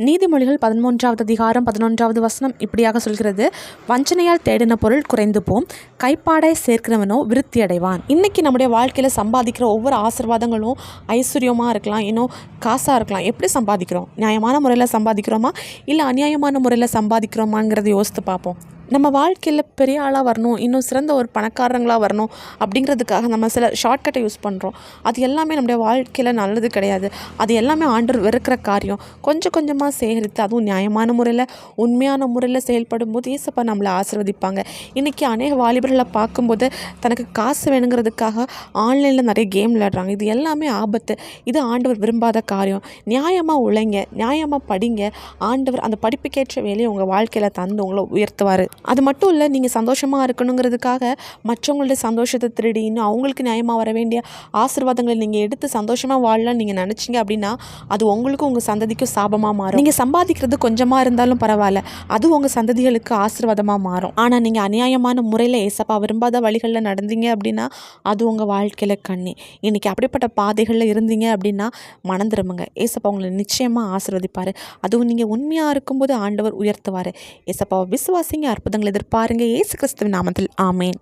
நீதிமொழிகள் 13வது அதிகாரம் 11வது வசனம் இப்படியாக சொல்கிறது, வஞ்சனையால் தேடின பொருள் குறைந்து போம், கைப்பாடாய் சேர்க்கிறவனோ விருத்தி அடைவான். இன்றைக்கி நம்முடைய வாழ்க்கையில் சம்பாதிக்கிற ஒவ்வொரு ஆசீர்வாதங்களும் ஐஸ்வர்யமாக இருக்கலாம், இன்னும் காசாக இருக்கலாம். எப்படி சம்பாதிக்கிறோம்? நியாயமான முறையில் சம்பாதிக்கிறோமா இல்லை அநியாயமான முறையில் சம்பாதிக்கிறோமாங்கிறத யோசித்து பார்ப்போம். நம்ம வாழ்க்கையில் பெரிய ஆளாக வரணும், இன்னும் சிறந்த ஒரு பணக்காரங்களாக வரணும் அப்படிங்கிறதுக்காக நம்ம சில ஷார்ட்கட்டை யூஸ் பண்ணுறோம். அது எல்லாமே நம்முடைய வாழ்க்கையில் நல்லது கிடையாது. அது எல்லாமே ஆண்டவர் வெறுக்கிற காரியம். கொஞ்சம் கொஞ்சமாக சேகரித்து, அதுவும் நியாயமான முறையில் உண்மையான முறையில் செயல்படும் போது ஏசப்பா நம்மளை ஆசீர்வதிப்பாங்க. இன்றைக்கி அநேக வாலிபர்களை பார்க்கும்போது தனக்கு காசு வேணுங்கிறதுக்காக ஆன்லைனில் நிறைய கேம் விளையாடுறாங்க. இது எல்லாமே ஆபத்து. இது ஆண்டவர் விரும்பாத காரியம். நியாயமாக உழைங்க, நியாயமாக படிங்க. ஆண்டவர் அந்த படிப்புக்கேற்ற வேலையை உங்கள் வாழ்க்கையில் தந்து உங்களை உயர்த்துவார். அது மட்டும் இல்லை, நீங்கள் சந்தோஷமாக இருக்கணுங்கிறதுக்காக மற்றவங்களுடைய சந்தோஷத்தை திருடி இன்னும் அவங்களுக்கு நியாயமாக வர வேண்டிய ஆசீர்வாதங்களை நீங்கள் எடுத்து சந்தோஷமாக வாழலாம்னு நீங்கள் நினச்சிங்க அப்படின்னா அது உங்களுக்கும் உங்கள் சந்ததிக்கும் சாபமாக மாறும். நீங்கள் சம்பாதிக்கிறது கொஞ்சமாக இருந்தாலும் பரவாயில்ல, அது உங்கள் சந்ததிகளுக்கு ஆசீர்வாதமாக மாறும். ஆனால் நீங்கள் அநியாயமான முறையில் ஏசப்பா விரும்பாத வழிகளில் நடந்தீங்க அப்படின்னா அது உங்கள் வாழ்க்கையில் கண்ணி. இன்றைக்கி அப்படிப்பட்ட பாதைகளில் இருந்தீங்க அப்படின்னா மனம் திரும்புங்க. ஏசப்பா உங்களை நிச்சயமாக ஆசீர்வதிப்பார். அதுவும் நீங்கள் உண்மையாக இருக்கும்போது ஆண்டவர் உயர்த்துவார். ஏசப்பாவை விசுவாசிங்க, அற்புதங்கள் எதிர்பாருங்க. இயேசு கிறிஸ்துவின் நாமத்தில் ஆமேன்.